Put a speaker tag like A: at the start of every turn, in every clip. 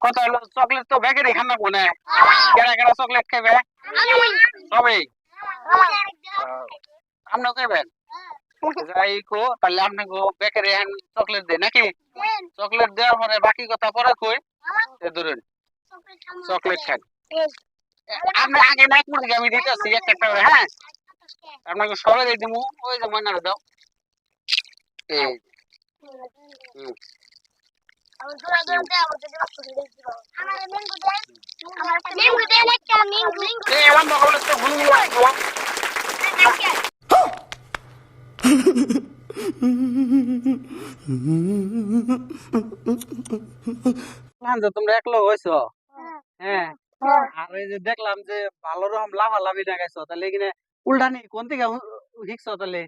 A: কথা হলো চকলেট তো ব্যাগের এখানে বনে কেনা কেনা চকলেট খাবে সবাই আপনিও খাবেন যাই কো তাহলে আপনাকে ব্যাগের এখান চকলেট দেয় নাকি চকলেট দেওয়ার পরে বাকি কথা পরে কই ধরুন চকলেট খান আপনি আগে না মুরগি আমি দিতেছি একটা একটা করে হ্যাঁ আপনাকে সবাই দিয়ে দিব ওই যে ময়নারে দাও এই তোমরা এক লোক হয়েছো হ্যাঁ আর এই যে দেখলাম যে ভালো রকম লাফালাফি দেখাইছো তাহলে এখানে উল্টানি কোন থেকে শিখছো তাহলে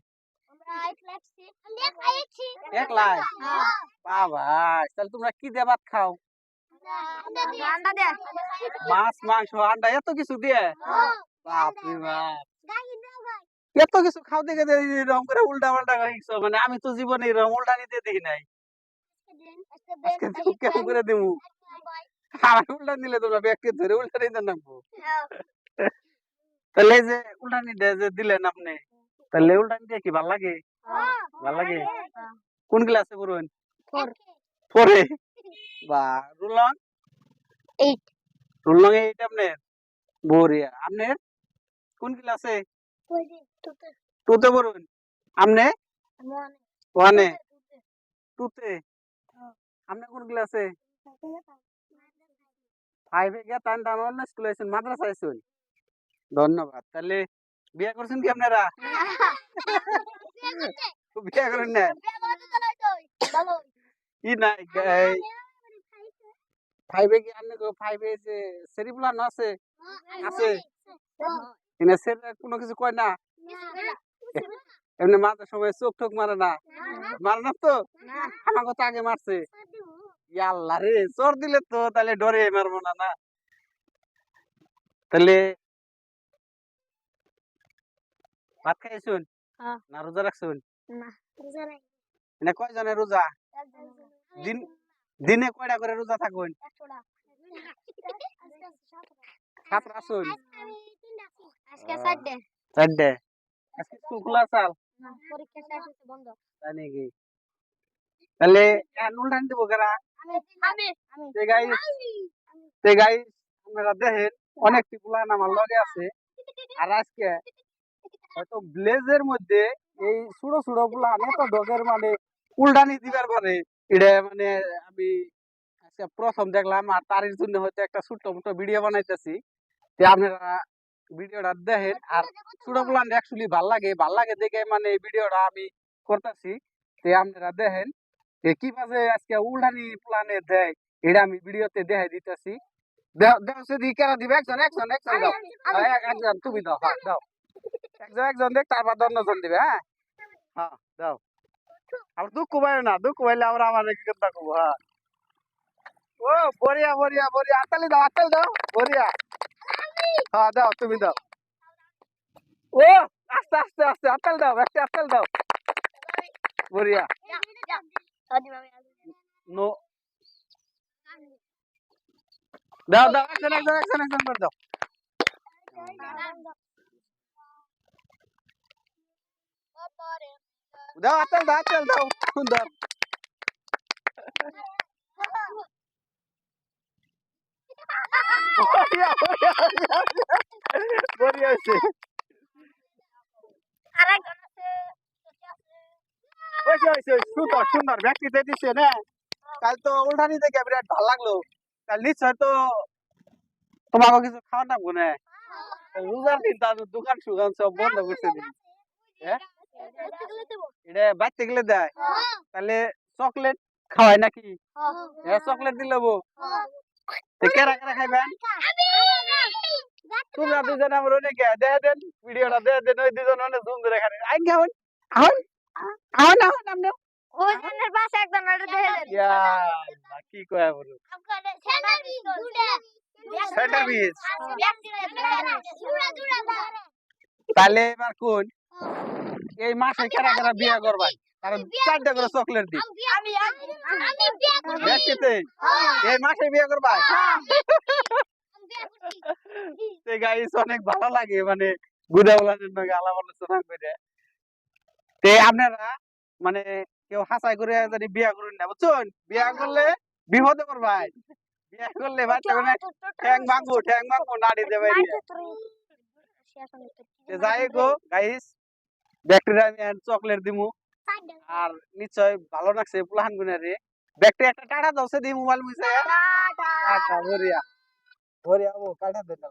A: একলাই বাবা তাহলে তোমরা কি দিয়ে ভাত খাও মাছ মাংস আন্ডা এত কিছু দিয়ে বাপরে বাপ এত কিছু খাও দেখে এরকম করে উল্টা পাল্টা শিখছো মানে আমি তো জীবনে এরকম উল্টা নিতে দেখি নাই আজকে কেমন করে দেবো আমি উল্টা নিলে তোমরা ব্যাগকে ধরে উল্টা নিতে নামবো তাহলে এই যে উল্টা নিতে যে দিলেন আপনি তাহলে উল্টা নিতে কি ভাল লাগে ভাল লাগে কোন ক্লাসে পড়ুন পরে বা রুলং 8 রুলং 8 আপনার বড়িয়া আপনার কোন ক্লাসে টুতে পড়ুন আপনি ওয়ানে টুতে আপনি কোন ক্লাসে 5 এ গিয়া তান তান অন্য স্কুলে আছেন মাদ্রাসা আছেন ধন্যবাদ তাহলে বিয়ে করছেন কি আপনারা বিয়ে করেন না ই না 5 এ কি আপনি 5 এ যে সেরিপুলান আছে আছে এনে সের কোনো কিছু কয় না এমনি মাঝে সময় চোখ ঠোক মারে না তো আমার কথা আগে মারছে আল্লাহ রে চোর দিলে তো তাহলে ডরে মারবো না না তাহলে ভাত খাইছুন না রোজা রাখছুন না কয়জনের রোজা দিনে কয়টা করে রোজা থাকুন ছাত্র আসুন চারটে আজকে স্কুল খোলা চাল তাই নাকি তাহলে উল্টান দিব কারা আপনারা দেখেন অনেকটি প্লান আমার লগে আছে আর আজকে হয়তো ব্লেজের মধ্যে এই ছোট ছোট প্লান এত ডগের মানে উল্টানি দিবার পারে এটা মানে আমি আজকে প্রথম দেখলাম আর তার জন্য হয়তো একটা ছোট্ট মোটো ভিডিও বানাইতেছি আপনারা ভিডিওটা দেখেন আর ছোট প্লান অ্যাকচুয়ালি ভাল লাগে দেখে মানে ভিডিওটা আমি করতেছি আপনারা দেখেন কিভাবে আজকে উল্টানি প্লানে দেয় এটা আমি ভিডিওতে দেখাই দিতেছি একজন তুমি দাও হ্যাঁ দাও একজন দেখ তারপর অন্যজন দিবে হ্যাঁ হ্যাঁ দাও আর দুঃখ পাই না দুঃখ পাইলে আমরা আমার কথা কব হ্যাঁ ও বড়িয়া বড়িয়া বড়িয়া আতালি দাও বড়িয়া হ্যাঁ দাও তুমি দাও ও আস্তে আস্তে আস্তে আতাল দাও একটা আতাল দাও বড়িয়া নো দাও দাও একজন করে দাও দাও আতাল দাও সুন্দর বড়িয়া হয়েছে সুন্দর সুন্দর ব্যক্তিতে দিচ্ছে না কাল তো উল্টানি দেখে বিরাট ভালো লাগলো কাল নিশ্চয় তো তোমাকে কিছু খাওয়া না গুনে রোজার দিন তাদের দোকান সুগান সব বন্ধ করছে দিন এটা বাচ্চা গেলে দেয় তাহলে চকলেট খাওয়ায় নাকি চকলেট দিলে কেরা কেরা খাইবেন তোমরা দুজন আমার অনেকে দেখে দেন ভিডিওটা দেখে দেন ওই দুজন অনেক জুম ধরে খান আই খাওয়ান আপনি ওজনের পাশে একদম এটা দেখে দেন কি কয় বলো সেন্টার পিস তাহলে এবার কোন এই মাসে কেরা কেরা বিয়ে করবেন আর 4টা করে চকলেট দিই
B: আমি বিয়ে করছি।
A: ব্যক্তিতে এই মাসে বিয়ে করবা
B: আমি বিয়ে করছি।
A: তো গাইস অনেক ভালো লাগে মানে গুড়া বলার সঙ্গে আলাপ আলোচনা করে তে আপনারা মানে কেউ হাসাই করে যদি বিয়া করুন না বুঝছেন বিয়া করলে বিপদে পড়বাই বিয়া করলে বাচ্চা মানে ঠ্যাং ভাঙবো নাড়ি দেবে যাই গো গাইস ব্যাকটেরিয়া আমি চকলেট দিমু আর নিশ্চয় ভালো লাগছে পুলাহান গুনারে ব্যাকটেরিয়া একটা টাটা দাও সে দি মোবাইল মুছে টাটা ভরিয়া ভরিয়া ও কাটা দেন